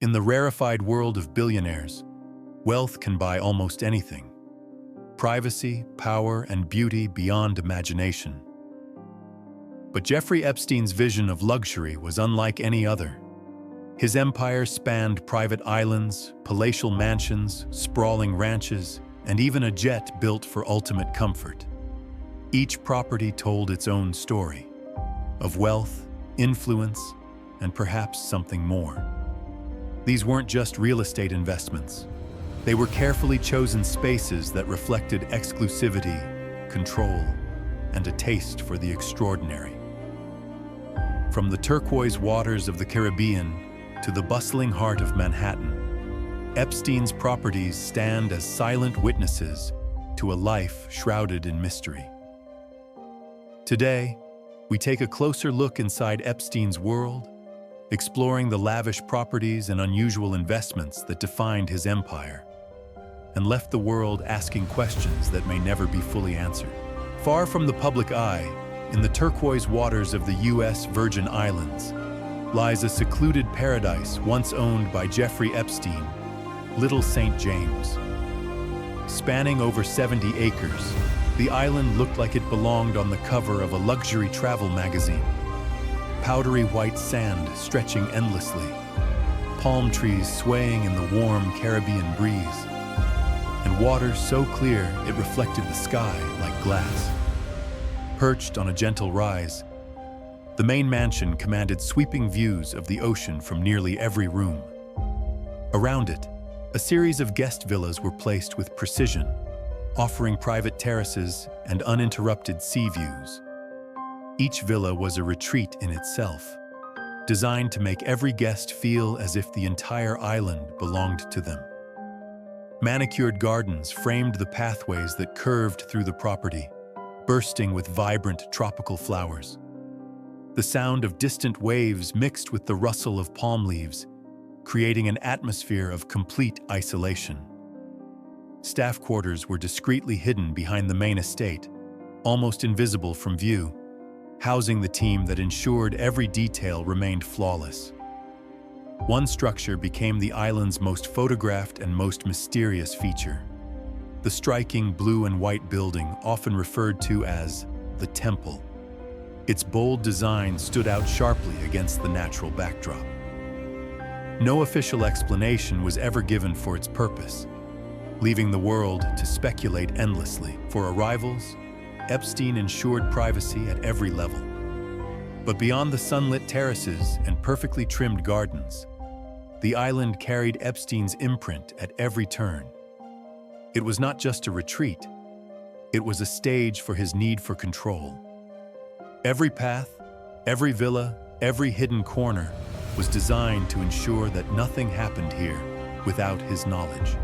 In the rarefied world of billionaires, wealth can buy almost anything. Privacy, power, and beauty beyond imagination. But Jeffrey Epstein's vision of luxury was unlike any other. His empire spanned private islands, palatial mansions, sprawling ranches, and even a jet built for ultimate comfort. Each property told its own story of wealth, influence, and perhaps something more. These weren't just real estate investments. They were carefully chosen spaces that reflected exclusivity, control, and a taste for the extraordinary. From the turquoise waters of the Caribbean to the bustling heart of Manhattan, Epstein's properties stand as silent witnesses to a life shrouded in mystery. Today, we take a closer look inside Epstein's world, exploring the lavish properties and unusual investments that defined his empire, and left the world asking questions that may never be fully answered. Far from the public eye, in the turquoise waters of the U.S. Virgin Islands, lies a secluded paradise once owned by Jeffrey Epstein, Little St. James. Spanning over 70 acres, the island looked like it belonged on the cover of a luxury travel magazine. Powdery white sand stretching endlessly, palm trees swaying in the warm Caribbean breeze, and water so clear it reflected the sky like glass. Perched on a gentle rise, the main mansion commanded sweeping views of the ocean from nearly every room. Around it, a series of guest villas were placed with precision, offering private terraces and uninterrupted sea views. Each villa was a retreat in itself, designed to make every guest feel as if the entire island belonged to them. Manicured gardens framed the pathways that curved through the property, bursting with vibrant tropical flowers. The sound of distant waves mixed with the rustle of palm leaves, creating an atmosphere of complete isolation. Staff quarters were discreetly hidden behind the main estate, almost invisible from view, housing the team that ensured every detail remained flawless. One structure became the island's most photographed and most mysterious feature. The striking blue and white building, often referred to as the Temple. Its bold design stood out sharply against the natural backdrop. No official explanation was ever given for its purpose, leaving the world to speculate endlessly. For arrivals, Epstein ensured privacy at every level. But beyond the sunlit terraces and perfectly trimmed gardens, the island carried Epstein's imprint at every turn. It was not just a retreat, it was a stage for his need for control. Every path, every villa, every hidden corner was designed to ensure that nothing happened here without his knowledge.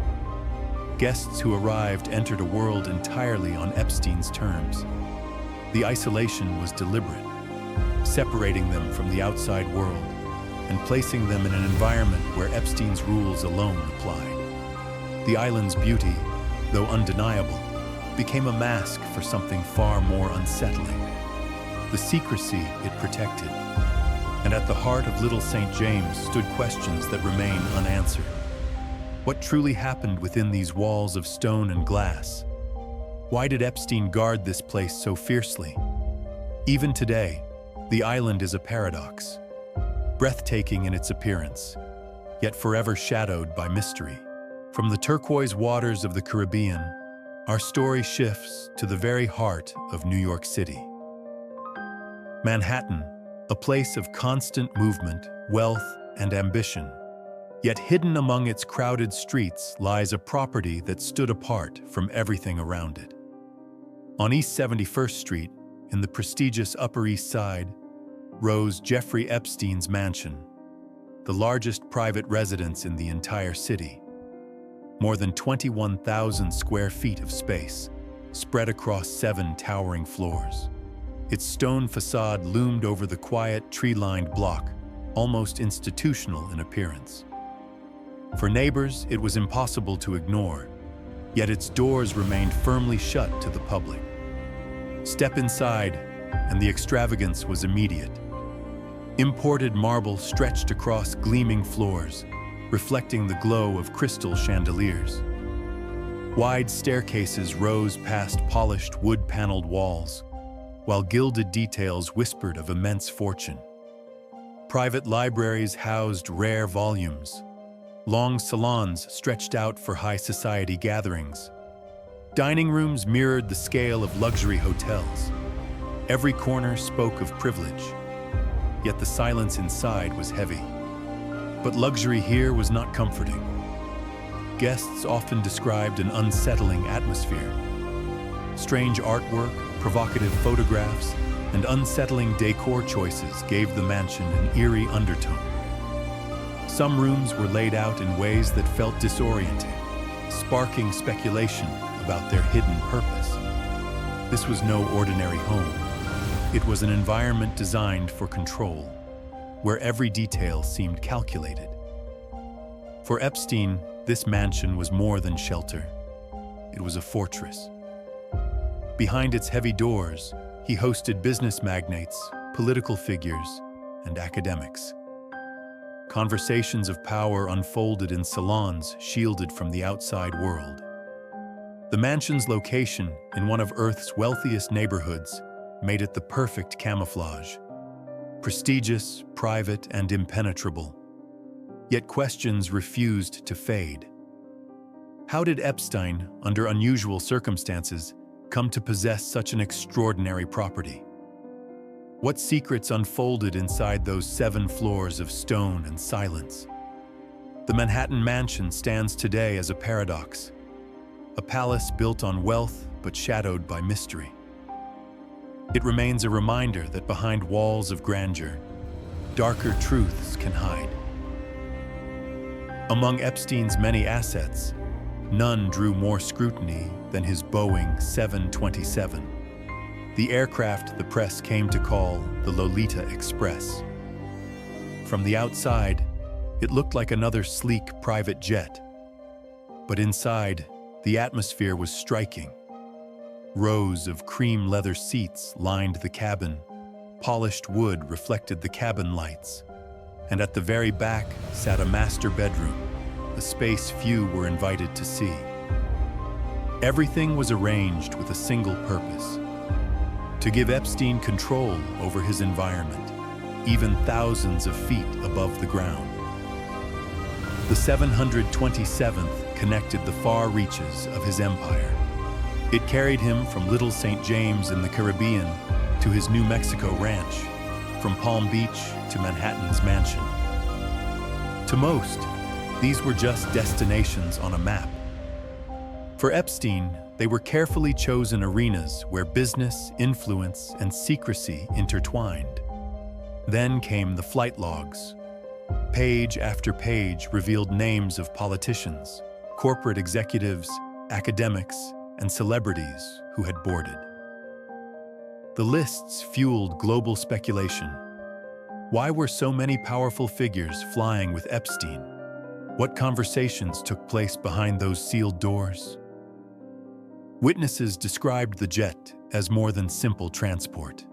Guests who arrived entered a world entirely on Epstein's terms. The isolation was deliberate, separating them from the outside world and placing them in an environment where Epstein's rules alone applied. The island's beauty, though undeniable, became a mask for something far more unsettling: the secrecy it protected. And at the heart of Little St. James stood questions that remain unanswered. What truly happened within these walls of stone and glass? Why did Epstein guard this place so fiercely? Even today, the island is a paradox, breathtaking in its appearance, yet forever shadowed by mystery. From the turquoise waters of the Caribbean, our story shifts to the very heart of New York City. Manhattan, a place of constant movement, wealth, and ambition. Yet hidden among its crowded streets lies a property that stood apart from everything around it. On East 71st Street, in the prestigious Upper East Side, rose Jeffrey Epstein's mansion, the largest private residence in the entire city. More than 21,000 square feet of space, spread across 7 towering floors. Its stone facade loomed over the quiet, tree-lined block, almost institutional in appearance. For neighbors, it was impossible to ignore, yet its doors remained firmly shut to the public. Step inside, and the extravagance was immediate. Imported marble stretched across gleaming floors, reflecting the glow of crystal chandeliers. Wide staircases rose past polished wood-paneled walls, while gilded details whispered of immense fortune. Private libraries housed rare volumes. Long salons stretched out for high society gatherings. Dining rooms mirrored the scale of luxury hotels. Every corner spoke of privilege, yet the silence inside was heavy. But luxury here was not comforting. Guests often described an unsettling atmosphere. Strange artwork, provocative photographs, and unsettling decor choices gave the mansion an eerie undertone. Some rooms were laid out in ways that felt disorienting, sparking speculation about their hidden purpose. This was no ordinary home. It was an environment designed for control, where every detail seemed calculated. For Epstein, this mansion was more than shelter. It was a fortress. Behind its heavy doors, he hosted business magnates, political figures, and academics. Conversations of power unfolded in salons shielded from the outside world. The mansion's location in one of Earth's wealthiest neighborhoods made it the perfect camouflage. Prestigious, private, and impenetrable. Yet questions refused to fade. How did Epstein, under unusual circumstances, come to possess such an extraordinary property? What secrets unfolded inside those 7 floors of stone and silence? The Manhattan Mansion stands today as a paradox, a palace built on wealth but shadowed by mystery. It remains a reminder that behind walls of grandeur, darker truths can hide. Among Epstein's many assets, none drew more scrutiny than his Boeing 727, the aircraft the press came to call the Lolita Express. From the outside, it looked like another sleek private jet. But inside, the atmosphere was striking. Rows of cream leather seats lined the cabin, polished wood reflected the cabin lights, and at the very back sat a master bedroom, a space few were invited to see. Everything was arranged with a single purpose: to give Epstein control over his environment, even thousands of feet above the ground. The 727th connected the far reaches of his empire. It carried him from Little St. James in the Caribbean to his New Mexico ranch, from Palm Beach to Manhattan's mansion. To most, these were just destinations on a map. For Epstein, they were carefully chosen arenas where business, influence, and secrecy intertwined. Then came the flight logs. Page after page revealed names of politicians, corporate executives, academics, and celebrities who had boarded. The lists fueled global speculation. Why were so many powerful figures flying with Epstein? What conversations took place behind those sealed doors? Witnesses described the jet as more than simple transport.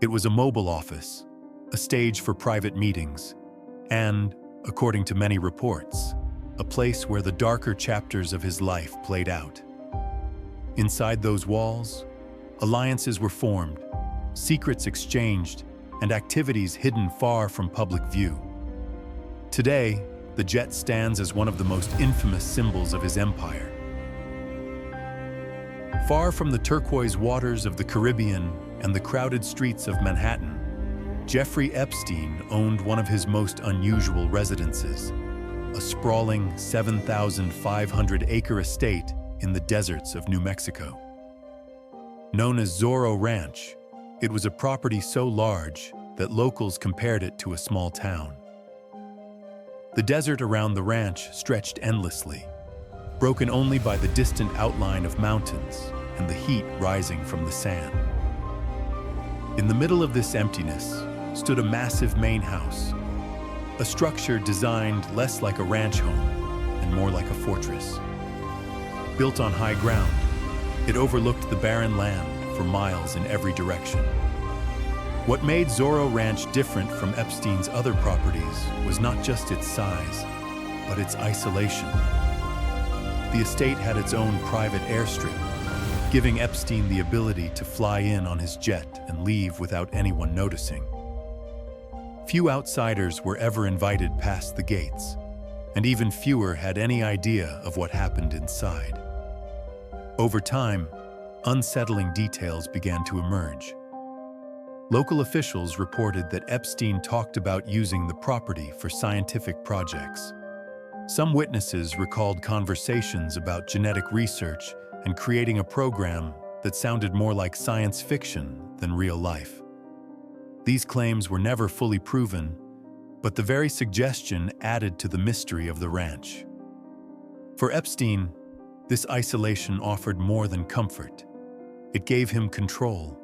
It was a mobile office, a stage for private meetings, and, according to many reports, a place where the darker chapters of his life played out. Inside those walls, alliances were formed, secrets exchanged, and activities hidden far from public view. Today, the jet stands as one of the most infamous symbols of his empire. Far from the turquoise waters of the Caribbean and the crowded streets of Manhattan, Jeffrey Epstein owned one of his most unusual residences, a sprawling 7,500-acre estate in the deserts of New Mexico. Known as Zoro Ranch, it was a property so large that locals compared it to a small town. The desert around the ranch stretched endlessly, broken only by the distant outline of mountains and the heat rising from the sand. In the middle of this emptiness stood a massive main house, a structure designed less like a ranch home and more like a fortress. Built on high ground, it overlooked the barren land for miles in every direction. What made Zoro Ranch different from Epstein's other properties was not just its size, but its isolation. The estate had its own private airstrip, giving Epstein the ability to fly in on his jet and leave without anyone noticing. Few outsiders were ever invited past the gates, and even fewer had any idea of what happened inside. Over time, unsettling details began to emerge. Local officials reported that Epstein talked about using the property for scientific projects. Some witnesses recalled conversations about genetic research and creating a program that sounded more like science fiction than real life. These claims were never fully proven, but the very suggestion added to the mystery of the ranch. For Epstein, this isolation offered more than comfort. It gave him control,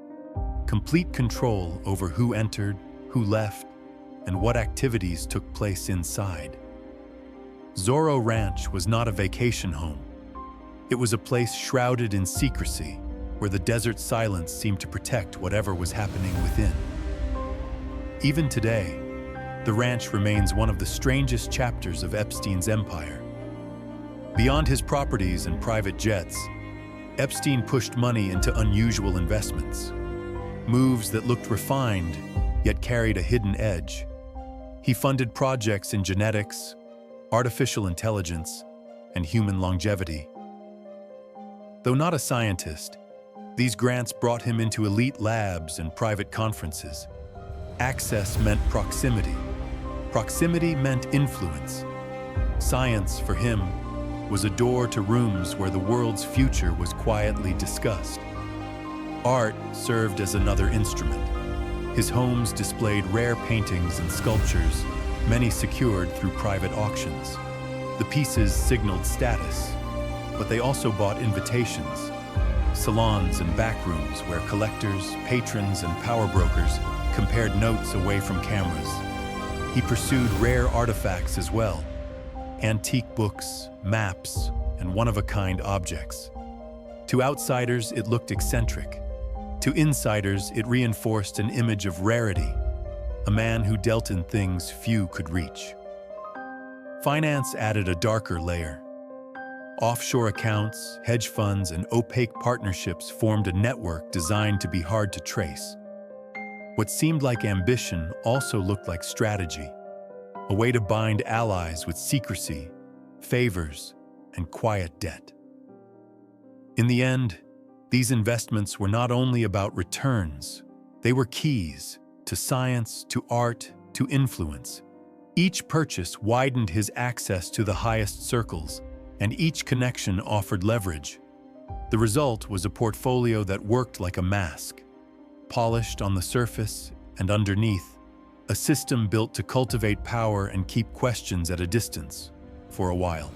complete control over who entered, who left, and what activities took place inside. Zoro Ranch was not a vacation home. It was a place shrouded in secrecy, where the desert silence seemed to protect whatever was happening within. Even today, the ranch remains one of the strangest chapters of Epstein's empire. Beyond his properties and private jets, Epstein pushed money into unusual investments, moves that looked refined yet carried a hidden edge. He funded projects in genetics, artificial intelligence, and human longevity. Though not a scientist, these grants brought him into elite labs and private conferences. Access meant proximity. Proximity meant influence. Science, for him, was a door to rooms where the world's future was quietly discussed. Art served as another instrument. His homes displayed rare paintings and sculptures, many secured through private auctions. The pieces signaled status, but they also bought invitations. Salons and backrooms where collectors, patrons, and power brokers compared notes away from cameras. He pursued rare artifacts as well, antique books, maps, and one-of-a-kind objects. To outsiders, it looked eccentric. To insiders, it reinforced an image of rarity, a man who dealt in things few could reach. Finance added a darker layer. Offshore accounts, hedge funds, and opaque partnerships formed a network designed to be hard to trace. What seemed like ambition also looked like strategy, a way to bind allies with secrecy, favors, and quiet debt. In the end, these investments were not only about returns, they were keys to science, to art, to influence. Each purchase widened his access to the highest circles, and each connection offered leverage. The result was a portfolio that worked like a mask, polished on the surface and underneath, a system built to cultivate power and keep questions at a distance for a while.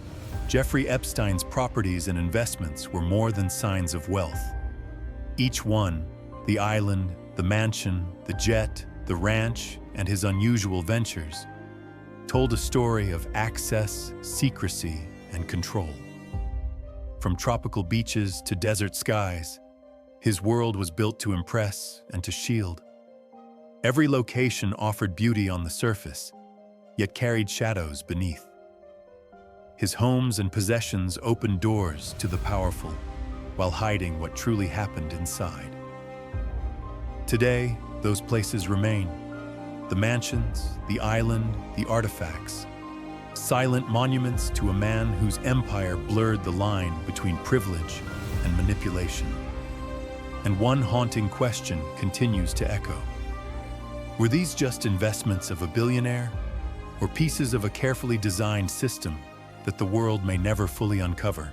Jeffrey Epstein's properties and investments were more than signs of wealth. Each one, the island, the mansion, the jet, the ranch, and his unusual ventures, told a story of access, secrecy, and control. From tropical beaches to desert skies, his world was built to impress and to shield. Every location offered beauty on the surface, yet carried shadows beneath. His homes and possessions opened doors to the powerful, while hiding what truly happened inside. Today, those places remain. The mansions, the island, the artifacts, silent monuments to a man whose empire blurred the line between privilege and manipulation. And one haunting question continues to echo. Were these just investments of a billionaire, or pieces of a carefully designed system that the world may never fully uncover?